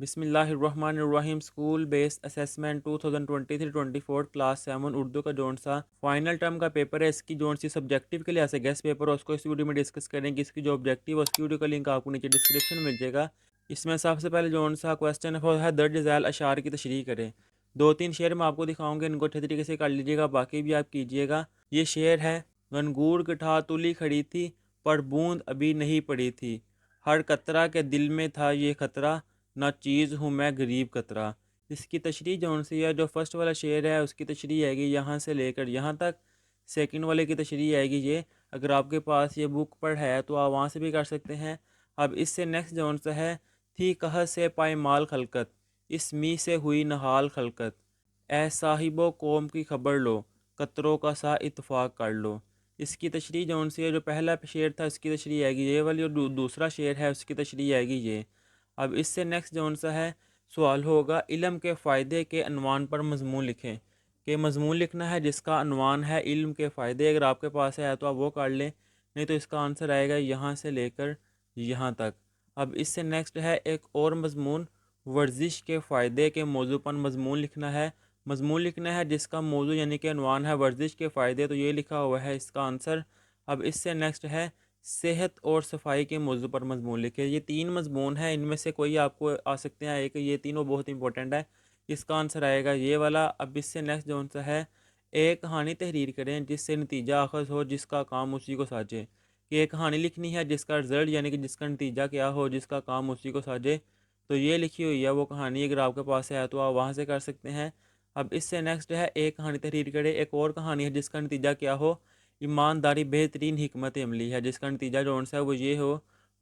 بسم اللہ الرحمن الرحیم school based assessment 2023-24 class 7 Urdu کا جون سا فائنل ٹرم کا پیپر ہے۔ اس کی جون سی سبجیکٹیو کے لحاظ سے گیسٹ پیپر ہے، اس کو اس ویڈیو میں ڈسکس کریں گے۔ اس کی جو آبجیکٹیو ہے اس کی ویڈیو کا لنک آپ کو نیچے ڈسکرپشن میں مل جائے گا۔ اس میں سب سے پہلے جون سا کویسچن ہے درج ذیل اشعار کی تشریح کریں۔ 2-3 شعر میں آپ کو دکھاؤں گے، ان کو اچھے طریقے سے کر لیجیے گا، باقی بھی آپ کیجیے گا۔ یہ شعر ہے: گنگور گٹھا تلی کھڑی تھی، پر بوند ابھی نہیں پڑی تھی، ہر قطرہ کے دل میں تھا یہ خطرہ، نہ چیز ہوں میں غریب قطرہ۔ اس کی تشریح جون سی ہے، جو فرسٹ والا شعر ہے اس کی تشریح آئے گی یہاں سے لے کر یہاں تک، سیکنڈ والے کی تشریح آئے گی یہ۔ اگر آپ کے پاس یہ بک پڑھ ہے تو آپ وہاں سے بھی کر سکتے ہیں۔ اب اس سے نیکسٹ جون سا ہے: تھی قحط سے پائمال خلقت، اس می سے ہوئی نہال خلقت، اے صاحب و قوم کی خبر لو، قطروں کا سا اتفاق کر لو۔ اس کی تشریح جون سی ہے، جو پہلا شعر تھا اس کی تشریح آئے گی یہ والی، اور دوسرا شعر ہے اس کی تشریح آئے گی یہ۔ اب اس سے نیکسٹ جون سا ہے، سوال ہوگا علم کے فائدے کے عنوان پر مضمون لکھیں، کہ مضمون لکھنا ہے جس کا عنوان ہے علم کے فائدے۔ اگر آپ کے پاس ہے تو آپ وہ کر لیں، نہیں تو اس کا آنسر آئے گا یہاں سے لے کر یہاں تک۔ اب اس سے نیکسٹ ہے ایک اور مضمون، ورزش کے فائدے کے موضوع پر مضمون لکھنا ہے۔ مضمون لکھنا ہے جس کا موضوع یعنی کہ عنوان ہے ورزش کے فائدے، تو یہ لکھا ہوا ہے اس کا آنسر۔ اب اس سے نیکسٹ ہے صحت اور صفائی کے موضوع پر مضمون لکھے۔ یہ 3 مضمون ہیں، ان میں سے کوئی آپ کو آ سکتے ہیں ایک، یہ تینوں بہت امپورٹنٹ ہے، اس کا آنسر آئے گا یہ والا۔ اب اس سے نیکسٹ جون سا ہے، ایک کہانی تحریر کریں جس سے نتیجہ اخذ ہو، جس کا کام اسی کو ساجے۔ کہ ایک کہانی لکھنی ہے جس کا رزلٹ یعنی کہ جس کا نتیجہ کیا ہو، جس کا کام اسی کو ساجے، تو یہ لکھی ہوئی ہے وہ کہانی۔ اگر آپ کے پاس ہے تو آپ وہاں سے کر سکتے ہیں۔ اب اس سے نیکسٹ ہے، ایک کہانی تحریر کرے، ایک اور کہانی ہے جس کا نتیجہ کیا ہو، ایمانداری بہترین حکمت عملی ہے، جس کا نتیجہ جون سا ہے وہ یہ ہو،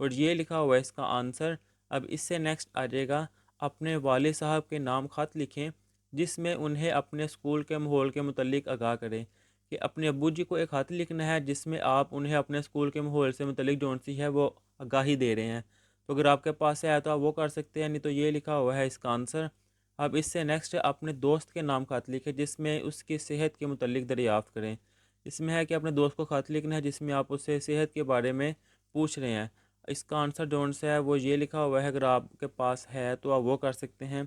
اور یہ لکھا ہوا ہے اس کا آنسر۔ اب اس سے نیکسٹ آ جائے گا، اپنے والد صاحب کے نام خط لکھیں جس میں انہیں اپنے اسکول کے ماحول کے متعلق آگاہ کریں۔ کہ اپنے ابو جی کو ایک خط لکھنا ہے جس میں آپ انہیں اپنے اسکول کے ماحول سے متعلق جون سی ہے وہ آگاہی دے رہے ہیں، تو اگر آپ کے پاس ہے تو آپ وہ کر سکتے ہیں، نہیں تو یہ لکھا ہوا ہے اس کا آنسر۔ اب اس سے نیکسٹ اپنے دوست کے نام خط لکھیں جس میں اس کی صحت کے متعلق دریافت کریں۔ اس میں ہے کہ اپنے دوست کو خط لکھنا ہے جس میں آپ اس سے صحت کے بارے میں پوچھ رہے ہیں۔ اس کا آنسر جون سا ہے وہ یہ لکھا ہوا ہے، اگر آپ کے پاس ہے تو آپ وہ کر سکتے ہیں۔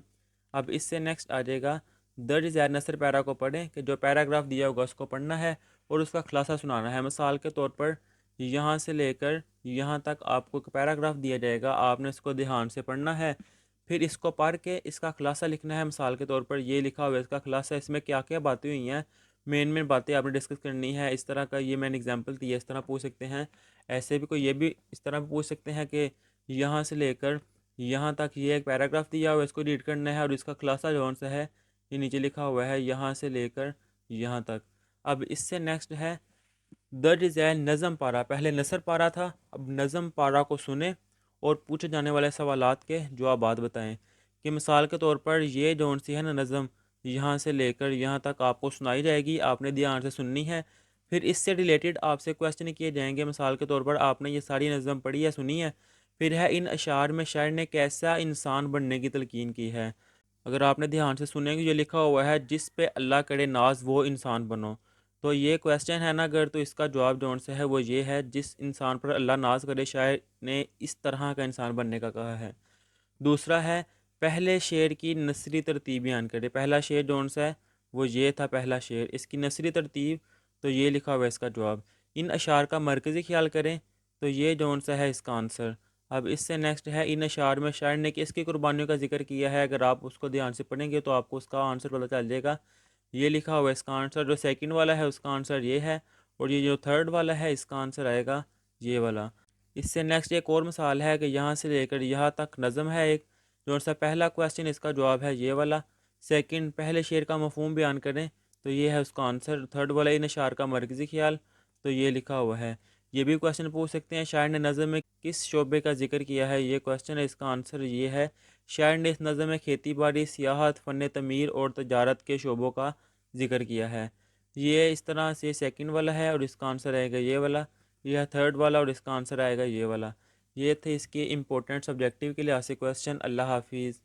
اب اس سے نیکسٹ آ جائے گا، درج ذیل نثر پیرا کو پڑھیں، کہ جو پیراگراف دیا ہوگا اس کو پڑھنا ہے اور اس کا خلاصہ سنانا ہے۔ مثال کے طور پر یہاں سے لے کر یہاں تک آپ کو ایک پیراگراف دیا جائے گا، آپ نے اس کو دھیان سے پڑھنا ہے، پھر اس کو پڑھ کے اس کا خلاصہ لکھنا ہے۔ مثال کے طور پر یہ لکھا ہوا ہے اس کا خلاصہ، اس میں کیا کیا باتیں ہوئی ہیں، مین باتیں آپ نے ڈسکس کرنی ہے۔ اس طرح کا یہ میں نے اگزامپل دی ہے، اس طرح پوچھ سکتے ہیں۔ ایسے بھی کوئی یہ بھی اس طرح بھی پوچھ سکتے ہیں کہ یہاں سے لے کر یہاں تک یہ ایک پیراگراف دیا ہوا ہے، اس کو ریڈ کرنا ہے، اور اس کا خلاصہ جون سا ہے یہ نیچے لکھا ہوا ہے یہاں سے لے کر یہاں تک۔ اب اس سے نیکسٹ ہے، درج ذیل نظم پارہ، پہلے نثر پارہ تھا، اب نظم پارہ کو سنیں اور پوچھے جانے والے سوالات کے جوابات بتائیں۔ کہ مثال کے طور پر یہ جون سی ہے نا نظم، یہاں سے لے کر یہاں تک آپ کو سنائی جائے گی، آپ نے دھیان سے سننی ہے، پھر اس سے ریلیٹڈ آپ سے کویسچن کیے جائیں گے۔ مثال کے طور پر آپ نے یہ ساری نظم پڑھی ہے، سنی ہے، پھر ہے ان اشعار میں شاعر نے کیسا انسان بننے کی تلقین کی ہے۔ اگر آپ نے دھیان سے سنیں گے، یہ لکھا ہوا ہے جس پہ اللہ کرے ناز وہ انسان بنو، تو یہ کویسچن ہے نا اگر، تو اس کا جواب جون سے ہے وہ یہ ہے، جس انسان پر اللہ ناز کرے شاعر نے اس طرح کا انسان بننے کا کہا ہے۔ دوسرا ہے، پہلے شعر کی نثری ترتیب بیان کرے۔ پہلا شعر جون سا ہے وہ یہ تھا، پہلا شعر، اس کی نثری ترتیب، تو یہ لکھا ہوا ہے اس کا جواب۔ ان اشعار کا مرکزی خیال کریں، تو یہ جون سا ہے اس کا آنسر۔ اب اس سے نیکسٹ ہے، ان اشعار میں شاعر نے کس کی قربانیوں کا ذکر کیا ہے۔ اگر آپ اس کو دھیان سے پڑھیں گے تو آپ کو اس کا آنسر پتہ چل جائے گا، یہ لکھا ہوا ہے اس کا آنسر۔ جو سیکنڈ والا ہے اس کا آنسر یہ ہے، اور یہ جو تھرڈ والا ہے اس کا آنسر آئے گا یہ والا۔ اس سے نیکسٹ ایک اور مثال ہے، کہ یہاں سے لے کر یہاں تک نظم ہے ایک، جو سا پہلا کویسچن اس کا جواب ہے یہ والا۔ سیکنڈ، پہلے شعر کا مفہوم بیان کریں، تو یہ ہے اس کا آنسر۔ تھرڈ والا، ان اشعار کا مرکزی خیال، تو یہ لکھا ہوا ہے۔ یہ بھی کویسچن پوچھ سکتے ہیں، شاعر نے نظم میں کس شعبے کا ذکر کیا ہے، یہ کویسچن ہے، اس کا آنسر یہ ہے، شاعر نے اس نظم میں کھیتی باڑی، سیاحت، فن تعمیر اور تجارت کے شعبوں کا ذکر کیا ہے۔ یہ اس طرح سے سیکنڈ والا ہے، اور اس کا آنسر آئے گا یہ والا۔ یہ ہے تھرڈ والا، اور اس کا آنسر آئے گا یہ والا۔ یہ تھے اس کے امپورٹنٹ سبجیکٹیو کے لحاظ سے کویسچن۔ اللہ حافظ۔